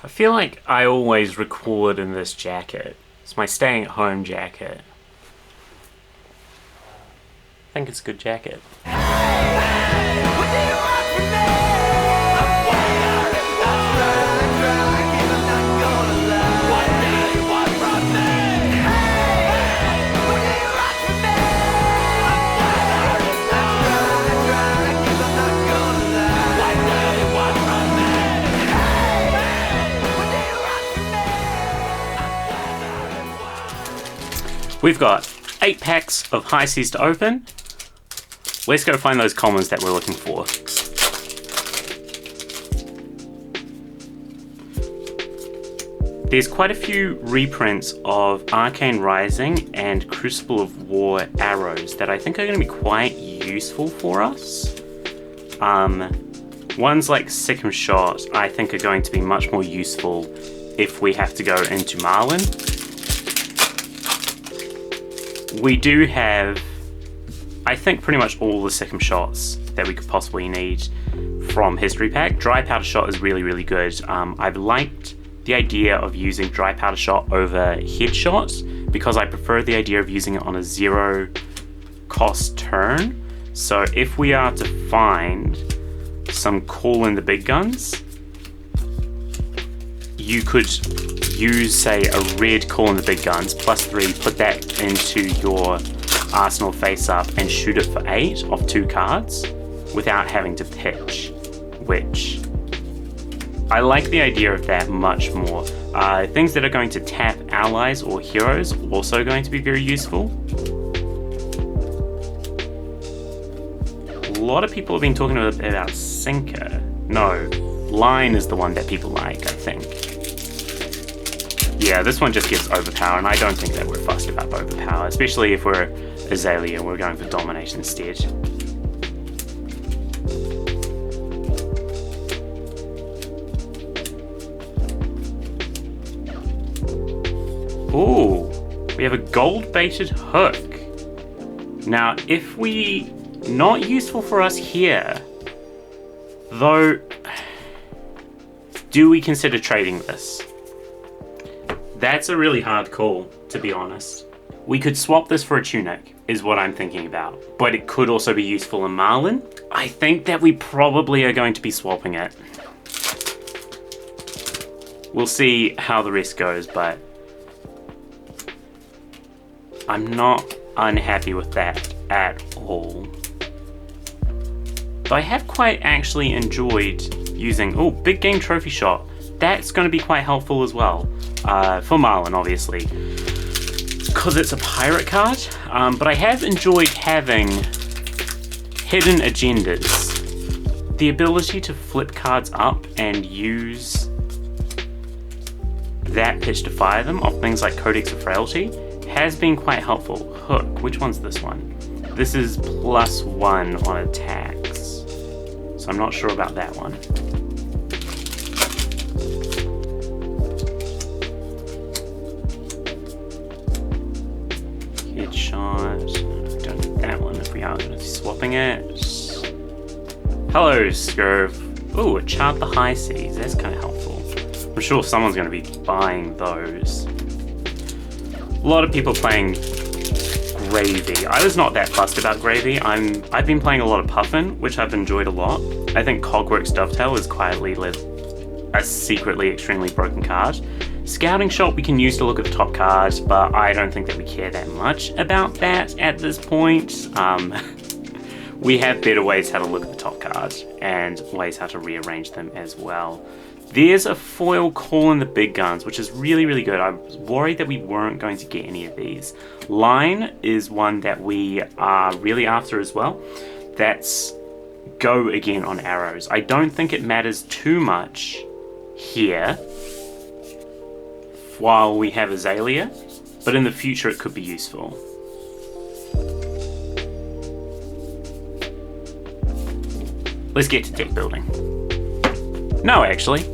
I feel like I always record in this jacket. It's my staying at home jacket. I think it's a good jacket. We've got 8 packs of high seas to open. Let's go find those commons that we're looking for. There's quite a few reprints of Arcane Rising and Crucible of War arrows that I think are going to be quite useful for us. Ones like Sikkim Shot I think are going to be much more useful if we have to go into Marlin. We do have, I think, pretty much all the Sikkim Shots that we could possibly need from History Pack. Dry Powder Shot is really, really good. I've liked the idea of using Dry Powder Shot over Headshot because I prefer the idea of using it on a 0 cost turn. So if we are to find some Call in the Big Guns, you could use, say, a red Call in the Big Guns, +3, put that into your arsenal face up and shoot it for 8 off 2 cards without having to pitch, which I like the idea of that much more. Things that are going to tap allies or heroes also going to be very useful. A lot of people have been talking about Sinker. No, Line is the one that people like, I think. Yeah, this one just gives overpower, and I don't think that we're fussed about overpower, especially if we're Azalea and we're going for domination instead. Ooh, we have a gold-baited hook. Now, if we... not useful for us here, though, do we consider trading this? That's a really hard call, to be honest. We could swap this for a tunic, is what I'm thinking about. But it could also be useful in Marlin. I think that we probably are going to be swapping it. We'll see how the rest goes, but I'm not unhappy with that at all. But I have quite actually enjoyed using, Big Game Trophy Shot. That's going to be quite helpful as well. For Marlin, obviously, because it's a pirate card, but I have enjoyed having hidden agendas. The ability to flip cards up and use that pitch to fire them off things like Codex of Frailty has been quite helpful. Hook, which one's this one? This is +1 on attacks, so I'm not sure about that one. Headshot. Don't need that one if we are going to be swapping it. Hello, Scurv. Ooh, a Chart the High Seas. That's kind of helpful. I'm sure someone's going to be buying those. A lot of people playing Gravy. I was not that fussed about Gravy. I've been playing a lot of Puffin, which I've enjoyed a lot. I think Cogwork's Dovetail is quietly a secretly extremely broken card. Scouting Shot we can use to look at the top cards, but I don't think that we care that much about that at this point. We have better ways how to look at the top cards and ways how to rearrange them as well. There's a foil Call in the Big Guns, which is really, really good. I was worried that we weren't going to get any of these. Line is one that we are really after as well. That's go again on arrows. I don't think it matters too much here while we have Azalea, but in the future it could be useful. Let's get to deck building. No, actually.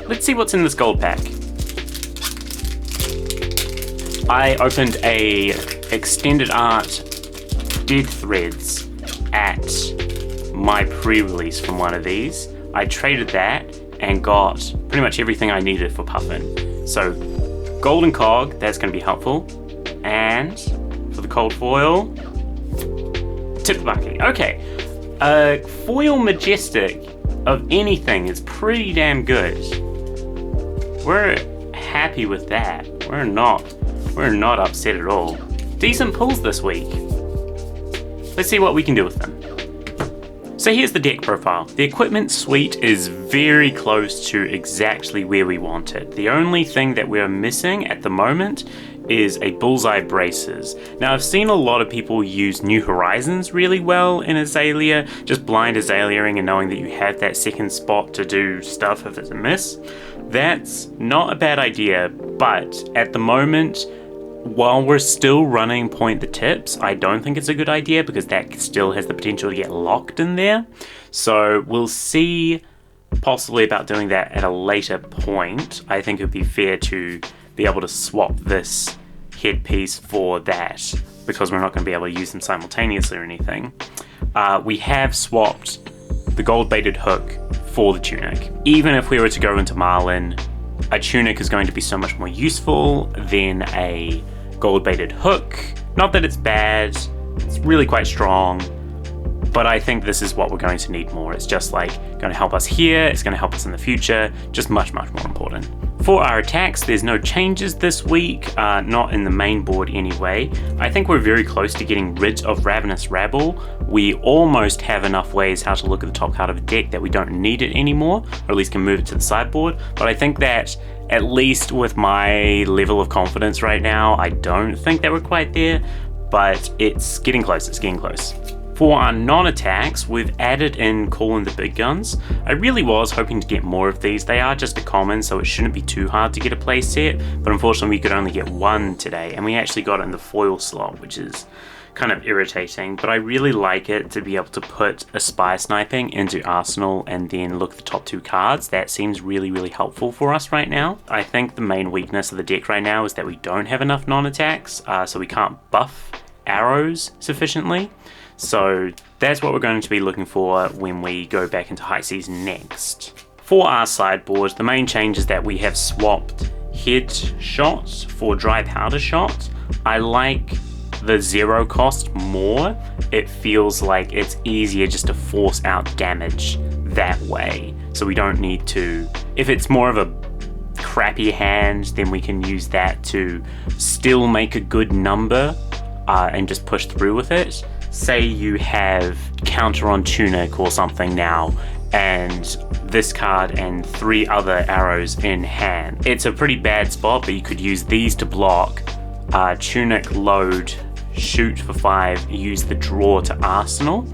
Let's see what's in this gold pack. I opened a extended art Dead Threads at my pre-release from one of these. I traded that and got pretty much everything I needed for Puffin. So golden cog, that's going to be helpful. And for the cold foil, tip the bucket. Okay, foil majestic of anything is pretty damn good. We're happy with that. We're not upset at all. Decent pulls this week. Let's see what we can do with them. So here's the deck profile. The equipment suite is very close to exactly where we want it. The only thing that we're missing at the moment is a bullseye braces. Now I've seen a lot of people use New Horizons really well in Azalea, just blind Azaleaing and knowing that you have that second spot to do stuff if it's a miss. That's not a bad idea, but at the moment, while we're still running point the tips, I don't think it's a good idea because that still has the potential to get locked in there. So we'll see possibly about doing that at a later point. I think it would be fair to be able to swap this headpiece for that because we're not going to be able to use them simultaneously or anything. We have swapped the gold baited hook for the tunic. Even if we were to go into Marlin, a tunic is going to be so much more useful than a gold baited hook. Not that it's bad, it's really quite strong, but I think this is what we're going to need more. It's just like going to help us here, it's going to help us in the future, just much more important. For our attacks, there's no changes this week, not in the main board anyway. I think we're very close to getting rid of Ravenous Rabble. We almost have enough ways how to look at the top card of a deck that we don't need it anymore, or at least can move it to the sideboard. But I think that, at least with my level of confidence right now, I don't think that we're quite there, but it's getting close, it's getting close. For our non-attacks, we've added in calling the big guns. I really was hoping to get more of these. They are just a common, so it shouldn't be too hard to get a play set, but unfortunately we could only get one today, and we actually got it in the foil slot, which is kind of irritating, but I really like it to be able to put a spy sniping into Arsenal and then look at the top two cards. That seems really helpful for us right now. I think the main weakness of the deck right now is that we don't have enough non-attacks, so we can't buff arrows sufficiently. So that's what we're going to be looking for when we go back into high seas next. For our sideboard, the main change is that we have swapped head shots for dry powder shots. I like the zero cost more. It feels like it's easier just to force out damage that way. So we don't need to, if it's more of a crappy hand, then we can use that to still make a good number and just push through with it. Say you have counter on tunic or something now, and this card and 3 other arrows in hand. It's a pretty bad spot, but you could use these to block, tunic load, shoot for 5, use the draw to Arsenal.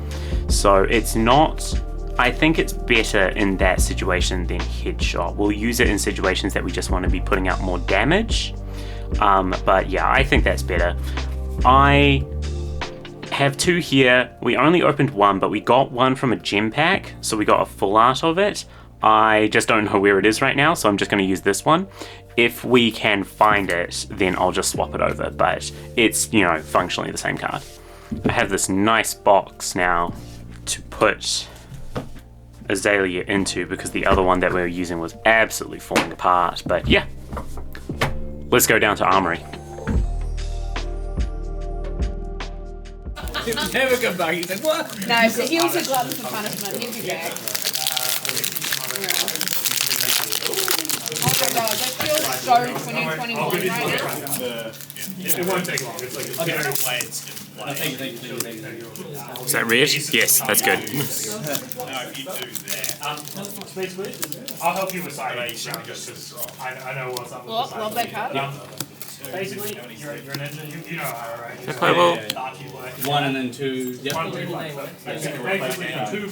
So it's not, I think it's better in that situation than headshot. We'll use it in situations that we just want to be putting out more damage. But yeah, I think that's better. I have 2 here. We only opened 1, but we got 1 from a gem pack, so we got a full art of it. I just don't know where it is right now, so I'm just going to use this one. If we can find it, then I'll just swap it over, but it's, you know, functionally the same card. I have this nice box now to put Azalea into because the other one that we were using was absolutely falling apart, but yeah. Let's go down to Armoury. He'll never come back. He's like, what? No, so he also got for punishment. He'll be back. Oh my god, that feels so 2021 right now. It won't take long. It's like Okay. Thank you. Is that red? Yes, that's good. Space Witch? I'll help you with side just because I know what's up with the side. What that card? Basically, you're an ninja, you know how, right? I play well. Yeah. 1 and then 2. Yep. 1, 2, 5. Basically, 2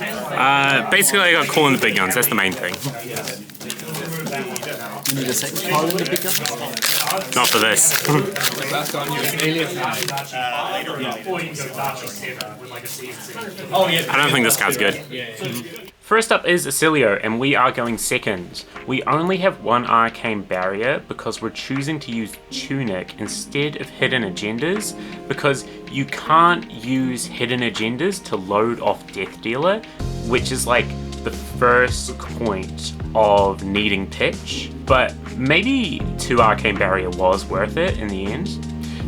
Basically I got calling the big guns, that's the main thing. You need a second call in the big gun? Not for this. Last on you. Alien. Or you can go Dachi 7 with like a CNC. Oh, yeah. I don't think this card's good. First up is Azalea, and we are going second. We only have 1 arcane barrier because we're choosing to use Tunic instead of Hidden Agendas, because you can't use Hidden Agendas to load off Death Dealer, which is like the first point of needing pitch, but maybe 2 Arcane Barrier was worth it in the end.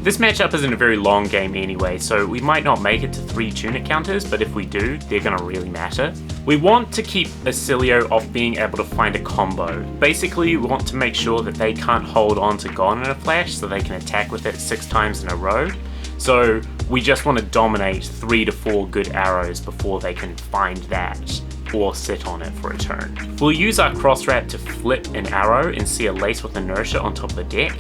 This matchup isn't a very long game anyway, so we might not make it to 3 tunic counters, but if we do, they're gonna really matter. We want to keep Azalea off being able to find a combo. Basically, we want to make sure that they can't hold on to Gone in a flash so they can attack with it 6 times in a row. So we just want to dominate 3 to 4 good arrows before they can find that or sit on it for a turn. We'll use our cross wrap to flip an arrow and see a lace with inertia on top of the deck.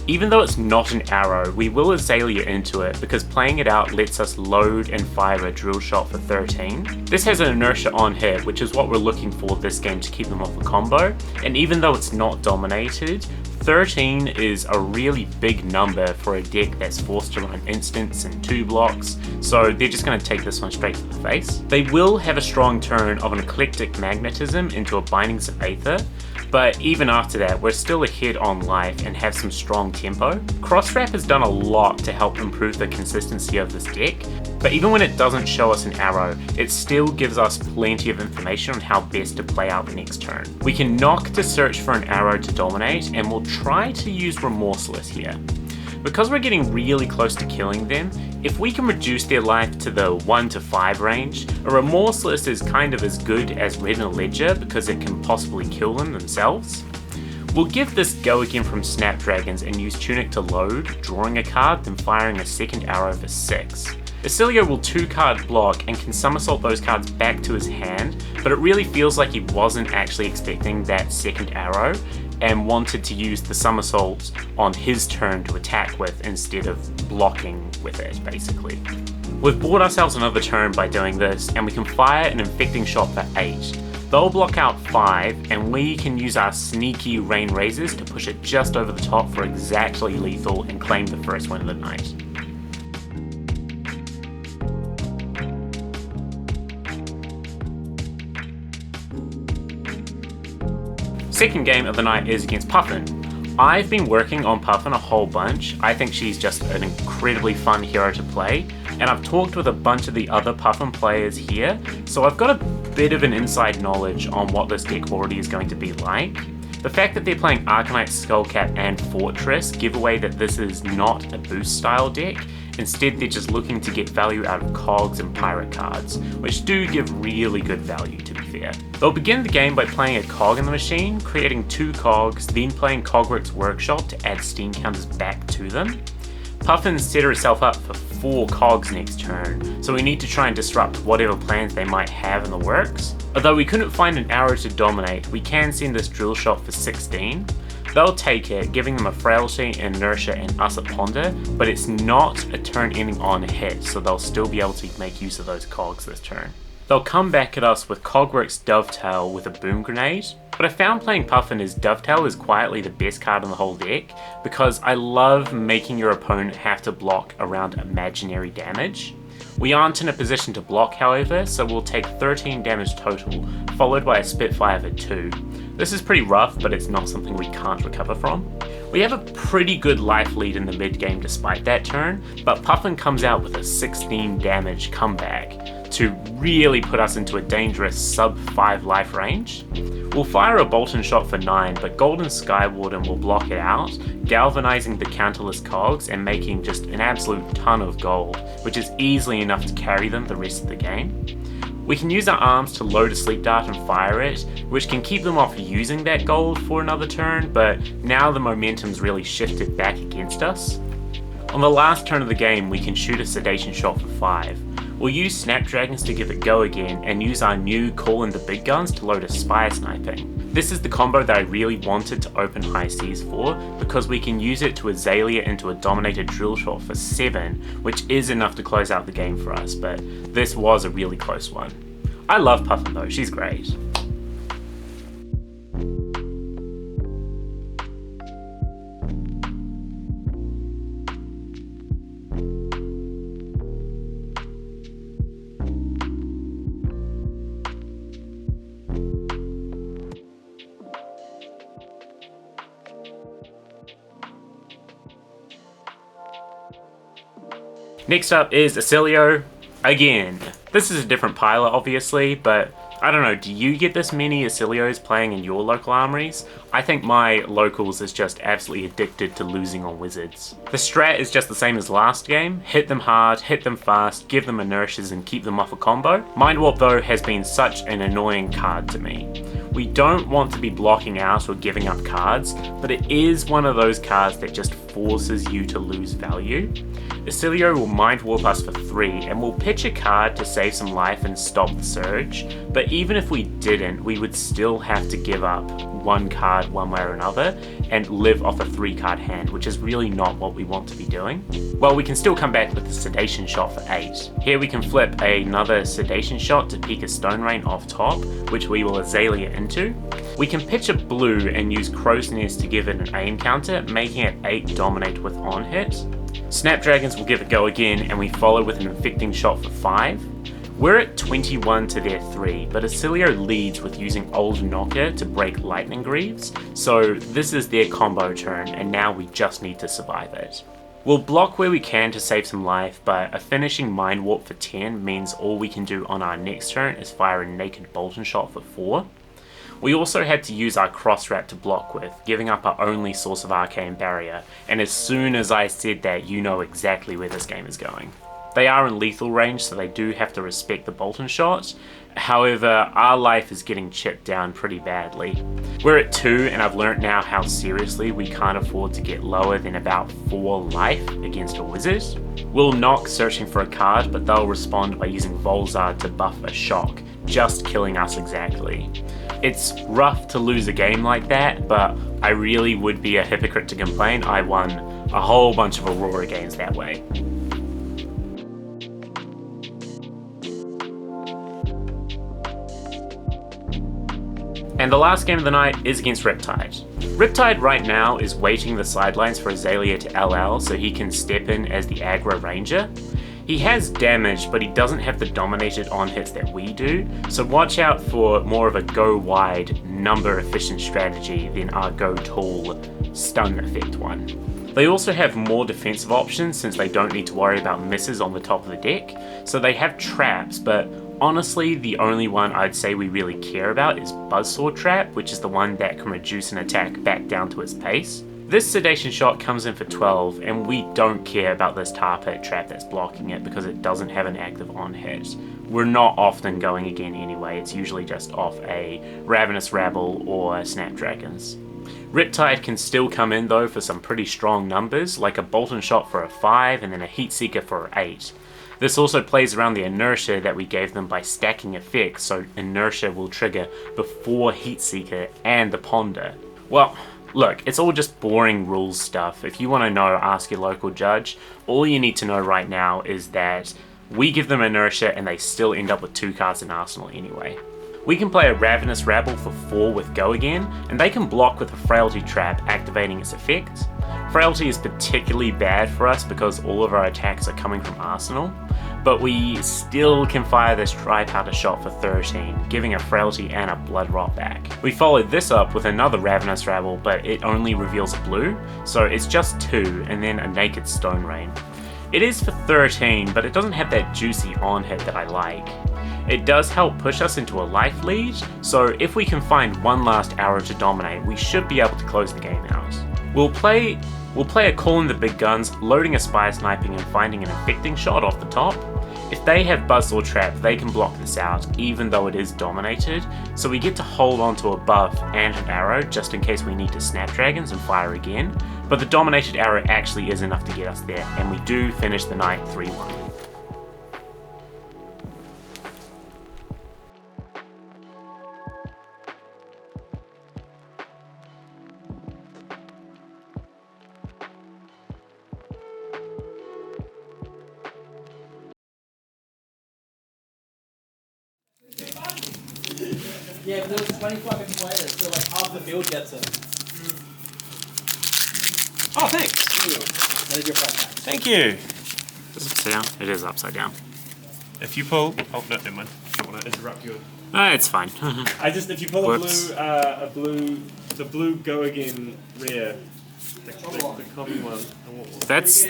Even though it's not an arrow, we will Azalea into it because playing it out lets us load and fire a drill shot for 13. This has an inertia on hit, which is what we're looking for this game to keep them off a combo, and even though it's not dominated, 13 is a really big number for a deck that's forced to run instants and 2 blocks, so they're just going to take this one straight to the face. They will have a strong turn of an Eclectic Magnetism into a Bindings of Aether, but even after that, we're still ahead on life and have some strong tempo. Crosswrap has done a lot to help improve the consistency of this deck, but even when it doesn't show us an arrow, it still gives us plenty of information on how best to play out the next turn. We can knock to search for an arrow to dominate, and we'll try to use Remorseless here. Because we're getting really close to killing them, if we can reduce their life to the 1 to 5 range, a Remorseless is kind of as good as Red in a Ledger because it can possibly kill them themselves. We'll give this go again from Snapdragons and use Tunic to load, drawing a card, then firing a second arrow for 6. Azalea will 2-card block and can somersault those cards back to his hand, but it really feels like he wasn't actually expecting that second arrow and wanted to use the somersault on his turn to attack with instead of blocking with it, basically. We've bought ourselves another turn by doing this, and we can fire an Infecting Shot for 8. They'll block out 5, and we can use our sneaky Rain Razors to push it just over the top for exactly lethal and claim the first win of the night. Second game of the night is against Puffin. I've been working on Puffin a whole bunch. I think she's just an incredibly fun hero to play, and I've talked with a bunch of the other Puffin players here, so I've got a bit of an inside knowledge on what this deck already is going to be like. The fact that they're playing Arcanite, Skullcap, and Fortress give away that this is not a boost style deck. Instead, they're just looking to get value out of cogs and pirate cards, which do give really good value, to be fair. They'll begin the game by playing a cog in the machine, creating 2 cogs, then playing Cogworks Workshop to add steam counters back to them. Puffin set herself up for 4 cogs next turn, so we need to try and disrupt whatever plans they might have in the works. Although we couldn't find an arrow to dominate, we can send this drill shot for 16. They'll take it, giving them a Frailty, Inertia, and us a Ponder, but it's not a turn ending on a hit, so they'll still be able to make use of those cogs this turn. They'll come back at us with Cogworks Dovetail with a Boom Grenade, but I found playing Puffin as Dovetail is quietly the best card in the whole deck, because I love making your opponent have to block around imaginary damage. We aren't in a position to block, however, so we'll take 13 damage total, followed by a Spitfire for 2. This is pretty rough, but it's not something we can't recover from. We have a pretty good life lead in the mid game despite that turn, but Puffin comes out with a 16 damage comeback to really put us into a dangerous sub 5 life range. We'll fire a Bolton Shot for 9, but Golden Skywarden will block it out, galvanizing the counterless cogs and making just an absolute ton of gold, which is easily enough to carry them the rest of the game. We can use our arms to load a Sleep Dart and fire it, which can keep them off using that gold for another turn, but now the momentum's really shifted back against us. On the last turn of the game, we can shoot a Sedation Shot for 5. We'll use Snapdragons to give it go again and use our new Call in the Big Guns to load a Spire Sniping. This is the combo that I really wanted to open High Seas for because we can use it to Azalea into a dominated Drill Shot for 7, which is enough to close out the game for us, but this was a really close one. I love Puffin though, she's great. Next up is Azalea again. This is a different pilot obviously, but I don't know, do you get this many Azaleas playing in your local armories? I think my locals is just absolutely addicted to losing on wizards. The strat is just the same as last game, hit them hard, hit them fast, give them inertias and keep them off a combo. Mind Warp though has been such an annoying card to me. We don't want to be blocking out or giving up cards, but it is one of those cards that just forces you to lose value. Azalea will Mind Warp us for 3 and we'll pitch a card to save some life and stop the surge, but even if we didn't, we would still have to give up one card one way or another and live off a 3-card hand, which is really not what we want to be doing. Well, we can still come back with the Sedation Shot for 8. Here we can flip another Sedation Shot to peek a Stone Rain off top, which we will Azalea into. We can pitch a blue and use Crow's Nest to give it an aim counter, making it 8 dominate with on hit. Snapdragons will give it a go again and we follow with an Infecting Shot for 5. We're at 21 to their 3, but Azalea leads with using Old Knocker to break Lightning Greaves, so this is their combo turn and now we just need to survive it. We'll block where we can to save some life, but a finishing Mind Warp for 10 means all we can do on our next turn is fire a Naked Bolton Shot for 4. We also had to use our Cross Wrap to block with, giving up our only source of Arcane Barrier, and as soon as I said that, you know exactly where this game is going. They are in lethal range, so they do have to respect the Bolton Shot. However, our life is getting chipped down pretty badly. We're at 2, and I've learnt now how seriously we can't afford to get lower than about 4 life against a wizard. We'll knock searching for a card, but they'll respond by using Volzar to buff a shock, just killing us exactly. It's rough to lose a game like that, but I really would be a hypocrite to complain. I won a whole bunch of Aurora games that way. And the last game of the night is against Riptide. Riptide right now is waiting the sidelines for Azalea to LL so he can step in as the aggro ranger. He has damage, but he doesn't have the dominated on hits that we do, so watch out for more of a go wide, number efficient strategy than our go tall, stun effect one. They also have more defensive options since they don't need to worry about misses on the top of the deck, so they have traps, but honestly the only one I'd say we really care about is Buzzsaw Trap, which is the one that can reduce an attack back down to its pace. This Sedation Shot comes in for 12, and we don't care about this Tar Pit Trap that's blocking it because it doesn't have an active on hit. We're not often going again anyway, it's usually just off a Ravenous Rabble or Snapdragons. Riptide can still come in though for some pretty strong numbers, like a Bolton Shot for a 5 and then a Heatseeker for an 8. This also plays around the inertia that we gave them by stacking effects, so inertia will trigger before Heatseeker and the Ponder. Well, look, it's all just boring rules stuff. If you want to know, ask your local judge. All you need to know right now is that we give them inertia and they still end up with 2 cards in Arsenal anyway. We can play a Ravenous Rabble for 4 with Go Again, and they can block with a Frailty Trap activating its effect. Frailty is particularly bad for us because all of our attacks are coming from Arsenal, but we still can fire this Dry Powder Shot for 13, giving a Frailty and a Blood Rot back. We followed this up with another Ravenous Rabble, but it only reveals a blue, so it's just 2, and then a Naked Stone Rain. It is for 13, but it doesn't have that juicy on hit that I like. It does help push us into a life lead, so if we can find one last arrow to dominate, we should be able to close the game out. We'll play a Call in the Big Guns, loading a Spire Sniping and finding an Infecting Shot off the top. If they have Buzzsaw Trap, they can block this out, even though it is dominated, so we get to hold on to a buff and an arrow just in case we need to Snapdragons and fire again, but the dominated arrow actually is enough to get us there, and we do finish the night 3-1. Yeah, but there was 24 other players, so like half the field gets it. Oh, thanks. That is your prize pack. Thank you. Is it upside down? It is upside down. If you pull, oh no, never mind. I don't want to interrupt you. It's fine. If you pull Whoops. the blue Go Again rare, the common one. That's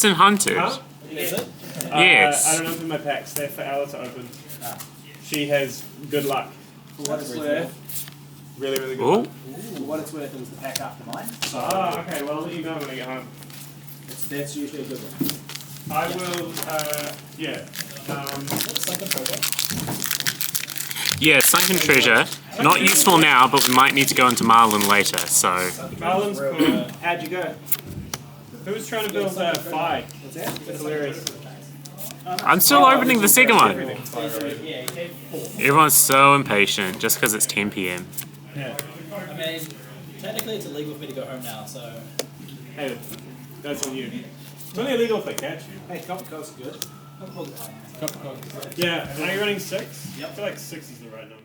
in Hunted. Huh? Is it? Yes. I don't open my packs. They're for Ella to open. She has good luck. For what it's worth. Really, really good. Ooh. For what it's worth, it was the pack after mine. So Okay, well, I'll let you know when I get home. that's usually a good one. I will, yeah. Sunken project. Yeah, sunken treasure. Not useful now, but we might need to go into Marlin later, so... Marlin's cool. How'd you go? Who was trying to build FaB? What's that? That's hilarious. I'm still opening the second one. Yeah, you take 4. Everyone's so impatient, just because it's 10 PM. Yeah. I mean, technically it's illegal for me to go home now, so. Hey, that's on you. It's only illegal if they catch you. Hey, Copper Coast's good. Yeah, are you running 6? Yep. I feel like 6 is the right number.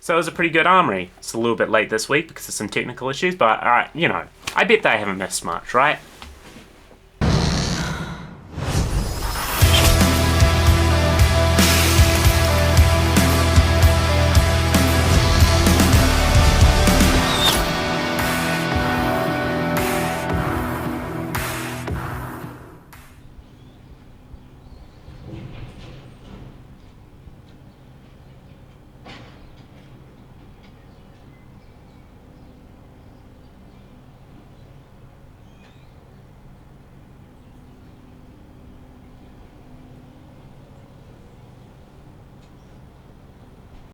So it was a pretty good armory. It's a little bit late this week because of some technical issues, but you know, I bet they haven't missed much, right?